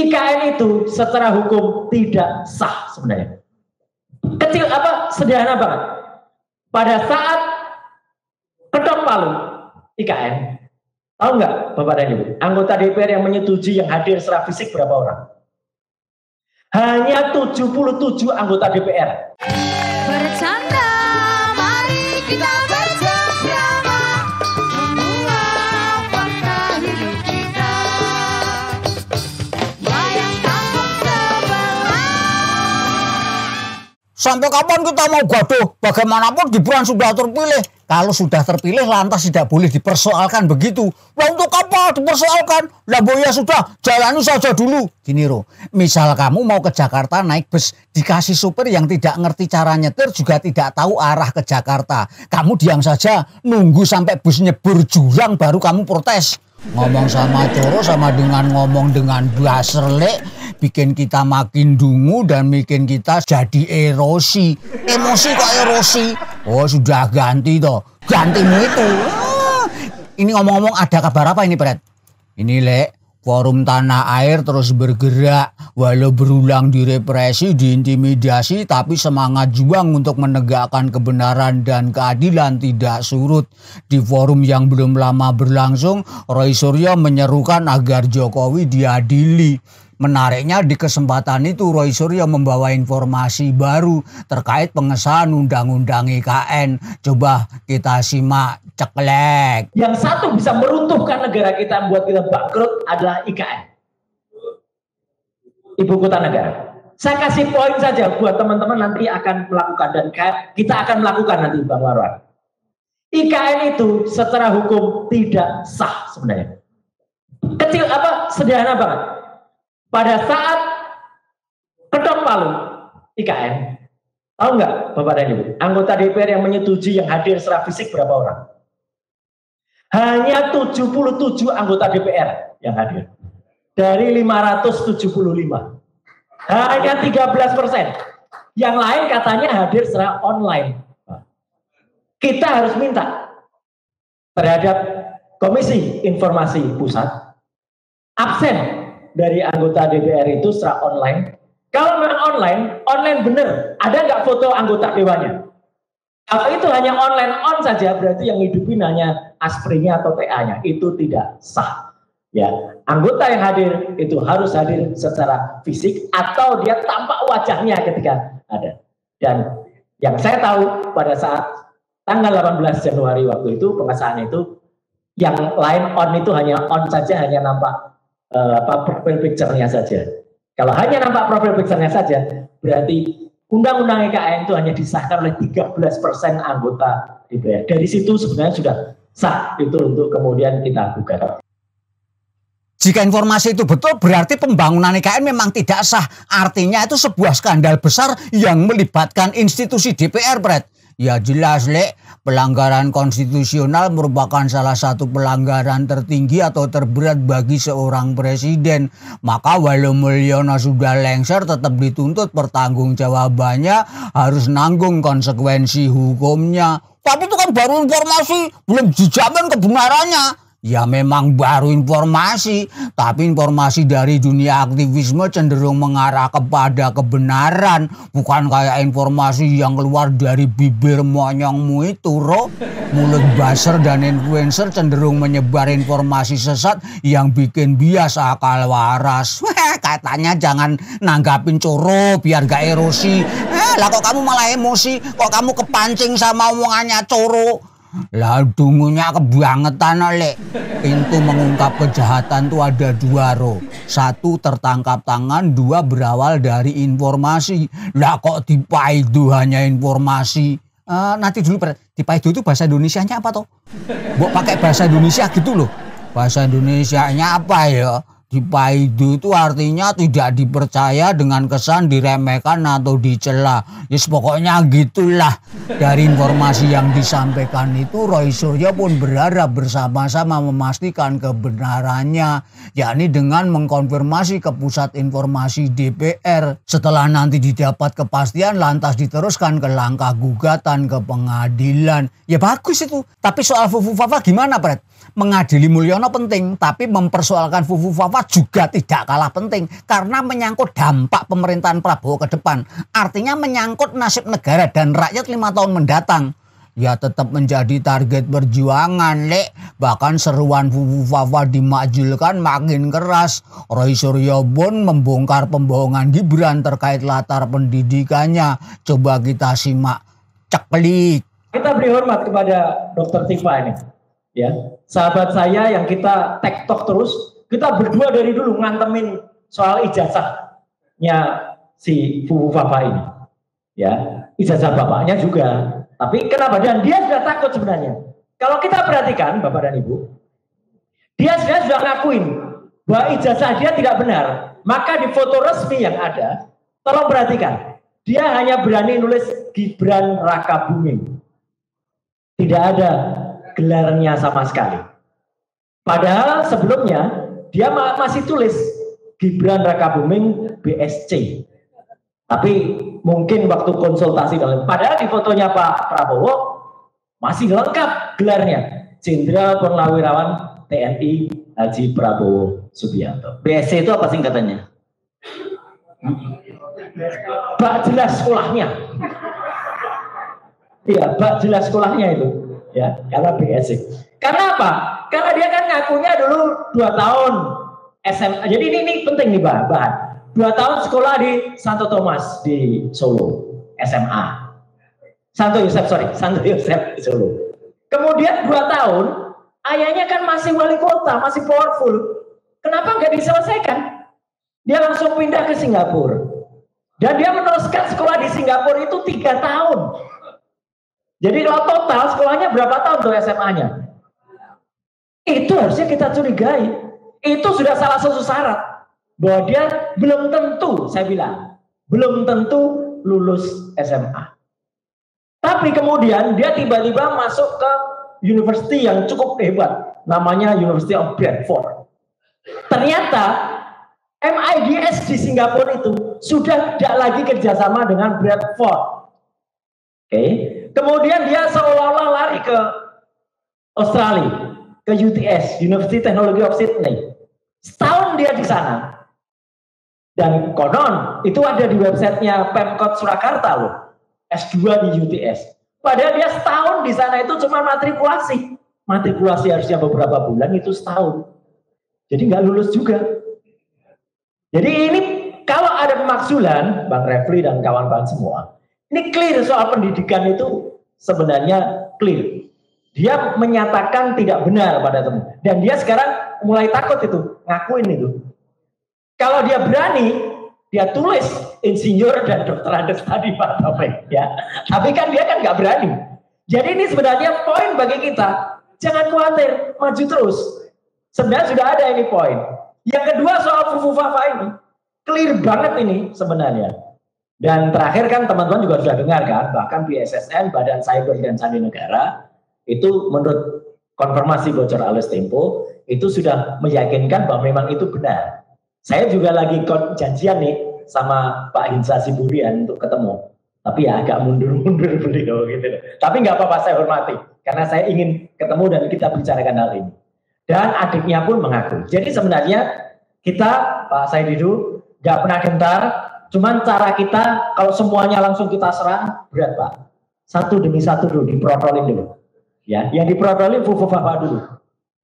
IKN itu secara hukum tidak sah sebenarnya. Sederhana banget. Pada saat ketok palu IKN, tahu nggak Bapak dan Ibu, anggota DPR yang menyetujui yang hadir secara fisik berapa orang? Hanya 77 anggota DPR. Bercanda, mari kita bersama membuat fakta hidup kita. Bayang kampung sebelah. Sampai kapan kita mau gaduh? Bagaimanapun Gibran sudah terpilih. Kalau sudah terpilih lantas tidak boleh dipersoalkan begitu. Lah untuk apa dipersoalkan? Lah ya sudah, jalani saja dulu. Gini Ro, misal kamu mau ke Jakarta naik bus, dikasih supir yang tidak ngerti cara nyetir juga tidak tahu arah ke Jakarta. Kamu diam saja, nunggu sampai bus nyebur jurang baru kamu protes. Ngomong sama Coro sama dengan ngomong dengan Baser lek, bikin kita makin dungu dan bikin kita jadi erosi. Emosi kok erosi? Oh sudah ganti toh, gantimu itu. Ini ngomong-ngomong ada kabar apa ini Pret? Ini lek, forum tanah air terus bergerak. Walau berulang direpresi, diintimidasi, tapi semangat juang untuk menegakkan kebenaran dan keadilan tidak surut. Di forum yang belum lama berlangsung, Roy Suryo menyerukan agar Jokowi diadili. Menariknya di kesempatan itu Roy Suryo membawa informasi baru terkait pengesahan Undang-Undang IKN. Coba kita simak, ceklek. Yang satu bisa meruntuhkan negara kita, membuat kita bangkrut adalah IKN. Ibu kota negara. Saya kasih poin saja buat teman-teman nanti akan melakukan dan kita akan melakukan nanti Bang Marwan. IKN itu secara hukum tidak sah sebenarnya. Sederhana banget. Pada saat ketok palu IKN, tahu nggak Bapak dan Ibu, anggota DPR yang menyetujui yang hadir secara fisik berapa orang? Hanya 77 anggota DPR yang hadir. Dari 575. Hanya 13%. Yang lain katanya hadir secara online. Kita harus minta terhadap Komisi Informasi Pusat absen dari anggota DPR itu secara online. Kalau memang online bener. Ada nggak foto anggota dewannya? Kalau itu hanya online on saja, berarti yang hidupin hanya aspringnya atau TA-nya. Itu tidak sah. Ya, anggota yang hadir itu harus hadir secara fisik atau dia tampak wajahnya ketika ada. Dan yang saya tahu pada saat tanggal 18 Januari waktu itu pengesahan itu, yang lain on itu hanya on saja, hanya nampak profil picture-nya saja. Kalau hanya nampak profil picture-nya saja, berarti Undang-Undang IKN itu hanya disahkan oleh 13% anggota DPR. Dari situ sebenarnya sudah sah itu untuk kemudian kita gugat. Jika informasi itu betul, berarti pembangunan IKN memang tidak sah. Artinya itu sebuah skandal besar yang melibatkan institusi DPR, Pret. Ya jelas, Lek, pelanggaran konstitusional merupakan salah satu pelanggaran tertinggi atau terberat bagi seorang presiden. Maka walau Mulyono sudah lengser, tetap dituntut pertanggungjawabannya, harus nanggung konsekuensi hukumnya. Tapi itu kan baru informasi, belum dijamin kebenarannya. Ya memang baru informasi, tapi informasi dari dunia aktivisme cenderung mengarah kepada kebenaran. Bukan kayak informasi yang keluar dari bibir monyongmu itu, Ro. Mulut buzzer dan influencer cenderung menyebar informasi sesat yang bikin bias akal waras. Katanya jangan nanggapin Coro biar gak erosi. Lah kok kamu malah emosi, kok kamu kepancing sama omongannya Coro. Lah dungunya kebangetan oleh. Pintu mengungkap kejahatan tuh ada dua, Ro. Satu tertangkap tangan, dua berawal dari informasi. Lah kok dipaidu hanya informasi? Nanti dulu dipaidu itu bahasa Indonesianya apa toh? Mbok pakai bahasa Indonesia gitu loh. Bahasa Indonesianya apa ya? Dipaidu itu artinya tidak dipercaya dengan kesan diremehkan atau dicela. Yes, pokoknya gitulah. Dari informasi yang disampaikan itu, Roy Suryo pun berharap bersama-sama memastikan kebenarannya, yakni dengan mengkonfirmasi ke Pusat Informasi DPR. Setelah nanti didapat kepastian, lantas diteruskan ke langkah gugatan ke pengadilan. Ya bagus itu. Tapi soal Fufu Fafa gimana, Pret? Mengadili Mulyono penting, tapi mempersoalkan Fufu Fafa kedua juga tidak kalah penting karena menyangkut dampak pemerintahan Prabowo ke depan. Artinya menyangkut nasib negara dan rakyat 5 tahun mendatang. Ya tetap menjadi target perjuangan, Lek. Bahkan seruan Fufufafa dimakjulkan makin keras. Roy Suryo pun membongkar pembohongan Gibran terkait latar pendidikannya. Coba kita simak. Ceklik. Kita beri hormat kepada Dr. Tifa ini. Ya, sahabat saya yang kita tektok terus, kita berdua dari dulu ngantemin soal ijazahnya si Fufufafa ini. Ya, ijazah bapaknya juga. Tapi kenapa? Dan dia sudah takut sebenarnya. Kalau kita perhatikan Bapak dan Ibu, dia sebenarnya sudah ngakuin bahwa ijazah dia tidak benar. Maka di foto resmi yang ada, tolong perhatikan, dia hanya berani nulis Gibran Rakabuming. Tidak ada gelarnya sama sekali. Padahal sebelumnya dia masih tulis Gibran Rakabuming BSC. Tapi mungkin waktu konsultasi dalam, padahal di fotonya Pak Prabowo masih lengkap gelarnya, Jenderal Purnawirawan TNI Haji Prabowo Subianto. BSC itu apa singkatannya? Bak jelas sekolahnya. Iya, bak jelas sekolahnya itu. Ya, karena BSC. Karena apa? Karena dia kan ngakunya dulu 2 tahun SMA. Jadi ini penting nih bahan. 2 tahun sekolah di Santo Thomas di Solo, SMA. Santo Yosef di Solo. Kemudian 2 tahun, ayahnya kan masih wali kota, masih powerful. Kenapa nggak diselesaikan? Dia langsung pindah ke Singapura. Dan dia meneruskan sekolah di Singapura itu 3 tahun. Jadi kalau total sekolahnya berapa tahun tuh SMA-nya? Itu harusnya kita curigai. Itu sudah salah satu syarat. Bahwa dia belum tentu, saya bilang, belum tentu lulus SMA. Tapi kemudian dia tiba-tiba masuk ke university yang cukup hebat. Namanya University of Bradford. Ternyata MIDS di Singapura itu sudah tidak lagi kerjasama dengan Bradford. Oke. Kemudian dia seolah-olah lari ke Australia, ke UTS, University Technology of Sydney. Setahun dia di sana. Dan konon itu ada di websitenya Pemkot Surakarta loh, S2 di UTS. Padahal dia setahun di sana itu cuma matrikulasi. Matrikulasi harusnya beberapa bulan, itu setahun. Jadi nggak lulus juga. Jadi ini kalau ada pemakzulan, Bang Refli dan kawan-kawan semua, ini clear soal pendidikan itu sebenarnya clear. Dia menyatakan tidak benar pada teman. Dan dia sekarang mulai takut itu, ngakuin itu. Kalau dia berani, dia tulis insinyur dan dokter Andes tadi Pak Taufik. Ya. Tapi kan dia kan nggak berani. Jadi ini sebenarnya poin bagi kita. Jangan khawatir, maju terus. Sebenarnya sudah ada ini poin. Yang kedua soal Fufufafa ini, clear banget ini sebenarnya. Dan terakhir kan teman-teman juga sudah dengar kan, bahkan BSSN, Badan Cyber dan Sandi Negara, itu menurut konfirmasi bocor Ales Tempo, itu sudah meyakinkan bahwa memang itu benar. Saya juga lagi janjian nih sama Pak Hinsa Siburian untuk ketemu. Tapi ya agak mundur-mundur beliau gitu. Tapi nggak apa-apa, saya hormati. Karena saya ingin ketemu dan kita bicarakan hal ini. Dan adiknya pun mengaku. Jadi sebenarnya kita, Pak Saididu, nggak pernah gentar. Cuman cara kita, kalau semuanya langsung kita serang, berat Pak. Satu demi satu dulu, diprotokolin dulu. Ya, yang diprotokolin Fufufafa dulu.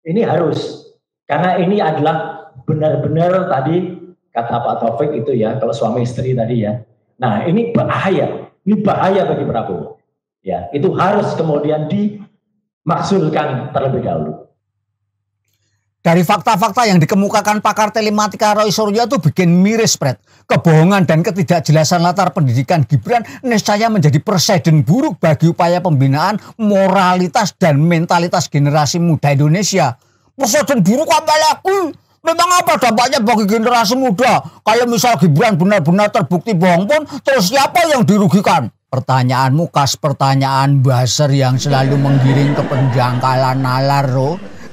Ini harus. Karena ini adalah benar-benar tadi, kata Pak Taufik itu ya, kalau suami istri tadi ya. Nah, ini bahaya. Ini bahaya bagi Prabowo. Ya, itu harus kemudian dimaksulkan terlebih dahulu. Dari fakta-fakta yang dikemukakan pakar telematika Roy Suryo itu bikin miris, Pret. Kebohongan dan ketidakjelasan latar pendidikan Gibran niscaya menjadi presiden buruk bagi upaya pembinaan moralitas dan mentalitas generasi muda Indonesia. Presiden buruk apa lagi? Memang apa dampaknya bagi generasi muda? Kalau misal Gibran benar-benar terbukti bohong pun, terus siapa yang dirugikan? Pertanyaanmu khas pertanyaan buzzer yang selalu menggiring ke penjangkalan nalar,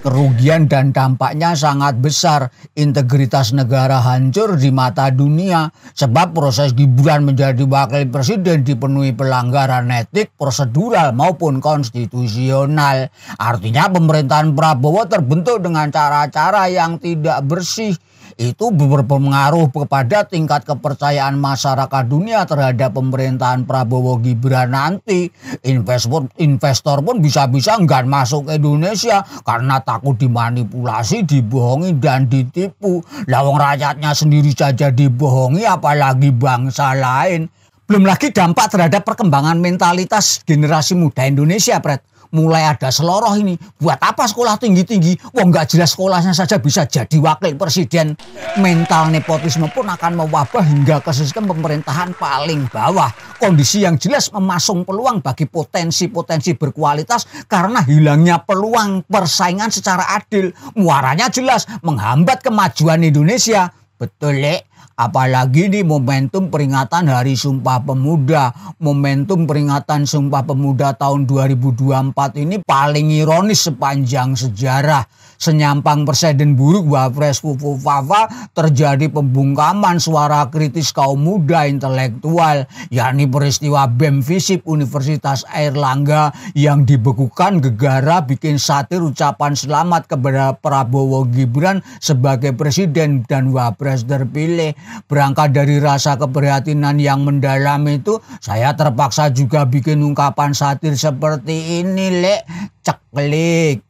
kerugian dan dampaknya sangat besar. Integritas negara hancur di mata dunia sebab proses Gibran menjadi wakil presiden dipenuhi pelanggaran etik, prosedural maupun konstitusional. Artinya pemerintahan Prabowo terbentuk dengan cara-cara yang tidak bersih. itu berpengaruh kepada tingkat kepercayaan masyarakat dunia terhadap pemerintahan Prabowo Gibran nanti. Investor pun bisa-bisa enggak masuk ke Indonesia karena takut dimanipulasi, dibohongi dan ditipu. Lawang rakyatnya sendiri saja dibohongi, apalagi bangsa lain. Belum lagi dampak terhadap perkembangan mentalitas generasi muda Indonesia, Pret. Mulai ada seloroh ini. Buat apa sekolah tinggi-tinggi? Wah, nggak jelas sekolahnya saja bisa jadi wakil presiden. Mental nepotisme pun akan mewabah hingga ke sistem pemerintahan paling bawah. Kondisi yang jelas memasung peluang bagi potensi-potensi berkualitas karena hilangnya peluang persaingan secara adil. Muaranya jelas menghambat kemajuan Indonesia. Betul, Lek. Apalagi nih momentum peringatan Hari Sumpah Pemuda. Momentum peringatan Sumpah Pemuda tahun 2024 ini paling ironis sepanjang sejarah. Senyampang Presiden buruk Wapres Fufufafa terjadi pembungkaman suara kritis kaum muda intelektual, yakni peristiwa BEM FISIP Universitas Airlangga yang dibekukan gegara bikin satir ucapan selamat kepada Prabowo Gibran sebagai presiden dan wapres terpilih. Berangkat dari rasa keprihatinan yang mendalam itu, saya terpaksa juga bikin ungkapan satir seperti ini, Lek. Ceklik.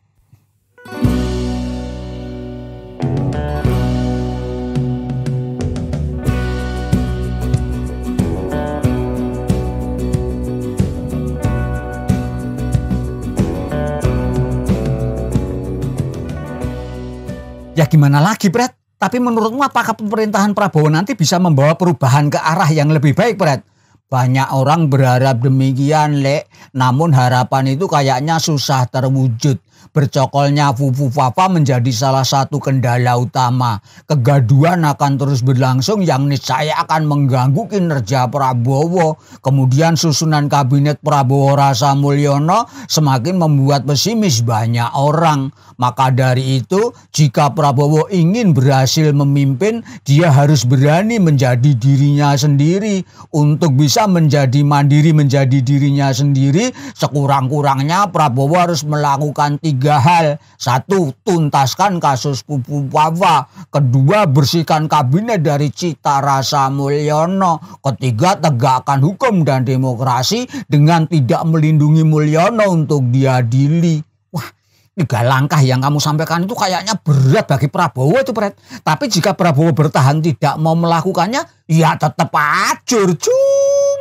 Ya gimana lagi, Pret? Tapi menurutmu apakah pemerintahan Prabowo nanti bisa membawa perubahan ke arah yang lebih baik, Pret? Banyak orang berharap demikian, Lek. Namun harapan itu kayaknya susah terwujud. Bercokolnya Fufufafa menjadi salah satu kendala utama. Kegaduhan akan terus berlangsung yang niscaya akan mengganggu kinerja Prabowo. Kemudian susunan kabinet Prabowo Rasa Mulyono semakin membuat pesimis banyak orang. Maka dari itu, jika Prabowo ingin berhasil memimpin, dia harus berani menjadi dirinya sendiri. Untuk bisa menjadi mandiri, menjadi dirinya sendiri, sekurang-kurangnya Prabowo harus melakukan 3 hal. 1. Tuntaskan kasus Fufufafa. 2. Bersihkan kabinet dari Cita Rasa Mulyono. 3. Tegakkan hukum dan demokrasi dengan tidak melindungi Mulyono untuk diadili. Wah, 3 langkah yang kamu sampaikan itu kayaknya berat bagi Prabowo itu, Pret. Tapi jika Prabowo bertahan tidak mau melakukannya, ya tetap ajur, cung.